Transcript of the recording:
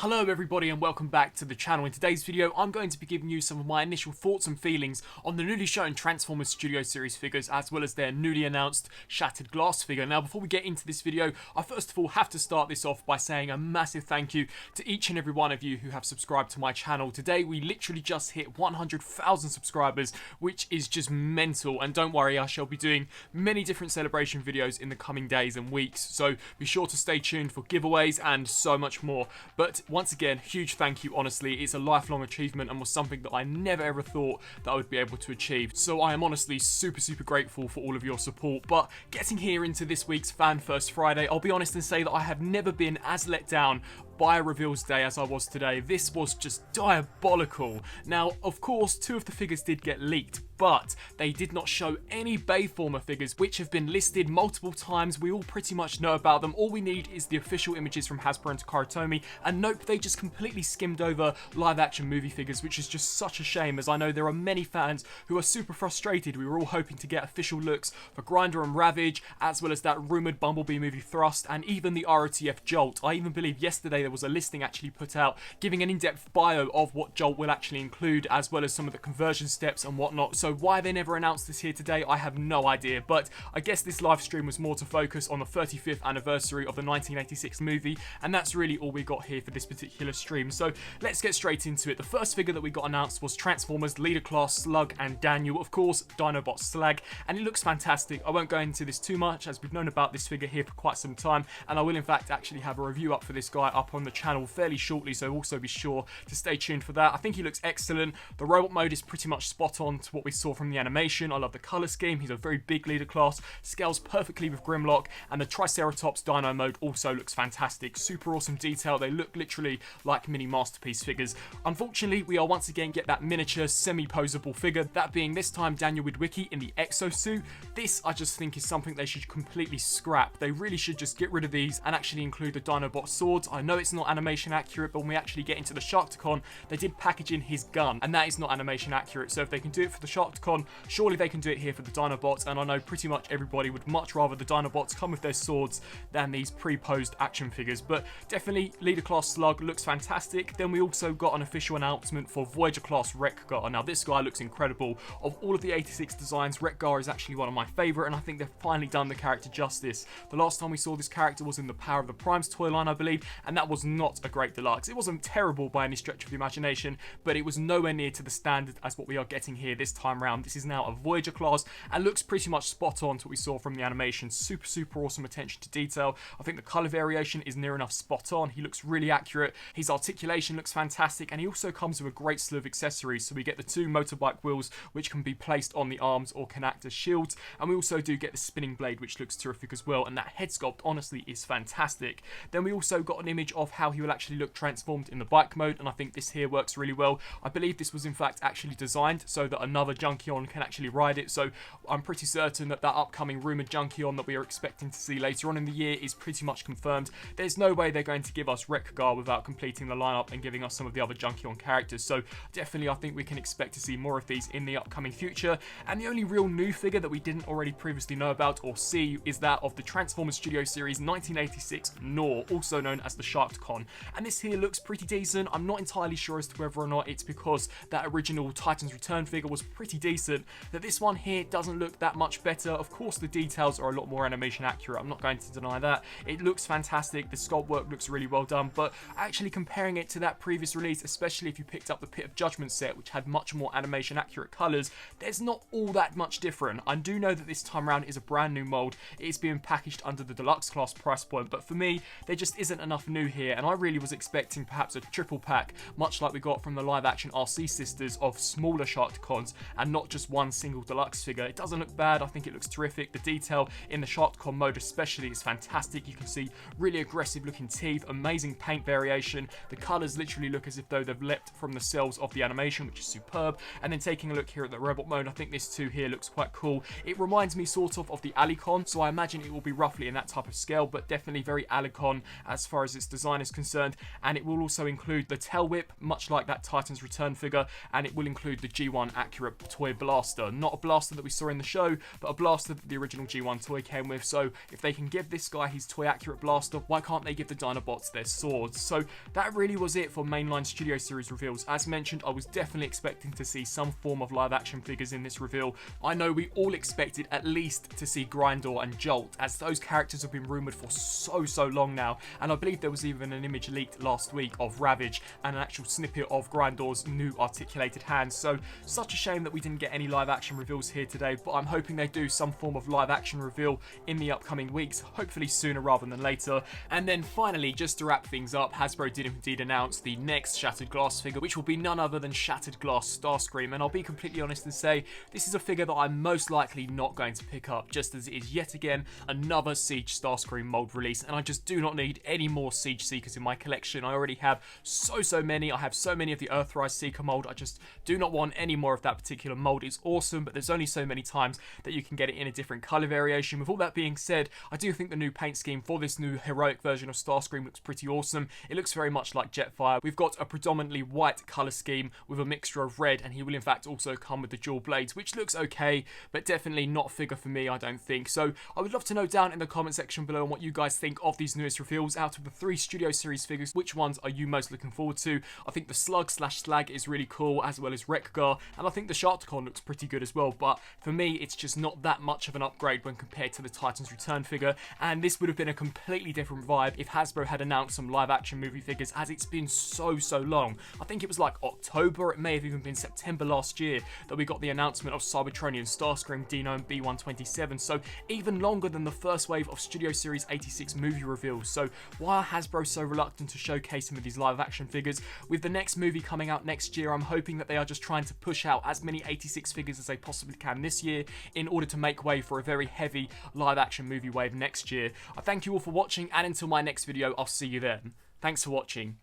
Hello everybody and welcome back to the channel. In today's video I'm going to be giving you some of my initial thoughts and feelings on the newly shown Transformers Studio Series figures as well as their newly announced Shattered Glass figure. Now before we get into this video, I first of all have to start this off by saying a massive thank you to each and every one of you who have subscribed to my channel. Today we literally just hit 100,000 subscribers, which is just mental, and don't worry, I shall be doing many different celebration videos in the coming days and weeks, so be sure to stay tuned for giveaways and so much more. But once again, huge thank you, honestly. It's a lifelong achievement and was something that I never ever thought that I would be able to achieve. So I am honestly super grateful for all of your support. But getting here into this week's Fan First Friday, I'll be honest and say that I have never been as let down by a reveals day as I was today. This was just diabolical. Now, of course, two of the figures did get leaked, but they did not show any Bayformer figures, which have been listed multiple times. We all pretty much know about them. All we need is the official images from Hasbro and Takara Tomy, and nope, they just completely skimmed over live action movie figures, which is just such a shame, as I know there are many fans who are super frustrated. We were all hoping to get official looks for Grinder and Ravage, as well as that rumoured Bumblebee movie Thrust, and even the ROTF Jolt. I even believe yesterday there was a listing actually put out giving an in-depth bio of what Jolt will actually include, as well as some of the conversion steps and whatnot. So why they never announced this here today, I have no idea, but I guess this live stream was more to focus on the 35th anniversary of the 1986 movie, and that's really all we got here for this particular stream. So let's get straight into it. The first figure that we got announced was Transformers Leader Class Slug and Daniel, of course Dinobot Slug, and it looks fantastic. I won't go into this too much as we've known about this figure here for quite some time, and I will in fact actually have a review up for this guy up on the channel fairly shortly, so also be sure to stay tuned for that. I think he looks excellent. The robot mode is pretty much spot on to what we saw from the animation. I love the colour scheme. He's a very big leader class, scales perfectly with Grimlock, and the Triceratops Dino mode also looks fantastic. Super awesome detail. They look literally like mini masterpiece figures. Unfortunately, we are once again get that miniature semi-posable figure, that being this time Daniel Widwicki in the exosuit. This I just think is something they should completely scrap. They really should just get rid of these and actually include the Dinobot swords. I know it's not animation accurate, but when we actually get into the Sharkticon, they did package in his gun, and that is not animation accurate. So if they can do it for the Sharkticon, surely they can do it here for the Dinobots, and I know pretty much everybody would much rather the Dinobots come with their swords than these pre-posed action figures. But definitely Leader Class Slug looks fantastic. Then we also got an official announcement for Voyager Class Wreckcar. Now this guy looks incredible. Of all of the 86 designs, Wreckcar is actually one of my favourite, and I think they've finally done the character justice. The last time we saw this character was in the Power of the Primes toy line, I believe, and that was not a great deluxe. It wasn't terrible by any stretch of the imagination, but it was nowhere near to the standard as what we are getting here this time round. This is now a Voyager class and looks pretty much spot on to what we saw from the animation. Super awesome attention to detail. I think the colour variation is near enough spot on. He looks really accurate. His articulation looks fantastic, and he also comes with a great slew of accessories. So we get the two motorbike wheels, which can be placed on the arms or can act as shields, and we also do get the spinning blade, which looks terrific as well, and that head sculpt honestly is fantastic. Then we also got an image of how he will actually look transformed in the bike mode, and I think this here works really well. I believe this was in fact actually designed so that another Junkion can actually ride it, so I'm pretty certain that that upcoming rumoured Junkion that we are expecting to see later on in the year is pretty much confirmed. There's no way they're going to give us Wreckcar without completing the lineup and giving us some of the other Junkion characters, so definitely I think we can expect to see more of these in the upcoming future. And the only real new figure that we didn't already previously know about or see is that of the Transformers Studio Series 1986 GNAW, also known as the Sharkticon, and this here looks pretty decent. I'm not entirely sure as to whether or not it's because that original Titans Return figure was pretty decent that this one here doesn't look that much better. Of course the details are a lot more animation accurate, I'm not going to deny that. It looks fantastic, the sculpt work looks really well done, but actually comparing it to that previous release, especially if you picked up the Pit of Judgment set, which had much more animation accurate colours, there's not all that much different. I do know that this time around is a brand new mould, it is being packaged under the deluxe class price point, but for me there just isn't enough new here, and I really was expecting perhaps a triple pack, much like we got from the live action RC sisters, of smaller Sharkticons and not just one single deluxe figure. It doesn't look bad, I think it looks terrific. The detail in the Sharkticon mode especially is fantastic. You can see really aggressive looking teeth, amazing paint variation, the colours literally look as if though they've leapt from the cells of the animation, which is superb. And then taking a look here at the robot mode, I think this too here looks quite cool. It reminds me sort of the Alicon, so I imagine it will be roughly in that type of scale, but definitely very Alicon as far as its design design is concerned, and it will also include the tail whip, much like that Titans Return figure, and it will include the G1 accurate toy blaster. Not a blaster that we saw in the show, but a blaster that the original G1 toy came with. So if they can give this guy his toy accurate blaster, why can't they give the Dinobots their swords? So that really was it for mainline Studio Series reveals. As mentioned, I was definitely expecting to see some form of live action figures in this reveal. I know we all expected at least to see Grindor and Jolt, as those characters have been rumoured for so long now, and I believe there was even an image leaked last week of Ravage and an actual snippet of Grindor's new articulated hands. So such a shame that we didn't get any live action reveals here today, but I'm hoping they do some form of live action reveal in the upcoming weeks, hopefully sooner rather than later. And then finally, just to wrap things up, Hasbro did indeed announce the next Shattered Glass figure, which will be none other than Shattered Glass Starscream, and I'll be completely honest and say this is a figure that I'm most likely not going to pick up, just as it is yet again another Siege Starscream mold release, and I just do not need any more Siege Seekers in my collection. I already have so many. I have so many of the Earthrise Seeker mold. I just do not want any more of that particular mold. It's awesome, but there's only so many times that you can get it in a different colour variation. With all that being said, I do think the new paint scheme for this new heroic version of Starscream looks pretty awesome. It looks very much like Jetfire. We've got a predominantly white colour scheme with a mixture of red, and he will in fact also come with the dual blades, which looks okay, but definitely not a figure for me, I don't think. So I would love to know down in the comment section below on what you guys think of these newest reveals. Out of the 3 Studio Series figures, which ones are you most looking forward to? I think the Slug/Slag is really cool, as well as Wreckcar, and I think the Sharkticon looks pretty good as well, but for me it's just not that much of an upgrade when compared to the Titans Return figure, and this would have been a completely different vibe if Hasbro had announced some live action movie figures, as it's been so long. I think it was like October, it may have even been September last year that we got the announcement of Cybertronian, Starscream, Dino and B127, so even longer than the first wave of Studio Series 86 movie reveals. So why are Hasbro so reluctant to showcase some of these live action figures? With the next movie coming out next year, I'm hoping that they are just trying to push out as many 86 figures as they possibly can this year in order to make way for a very heavy live action movie wave next year. I thank you all for watching, and until my next video, I'll see you then. Thanks for watching.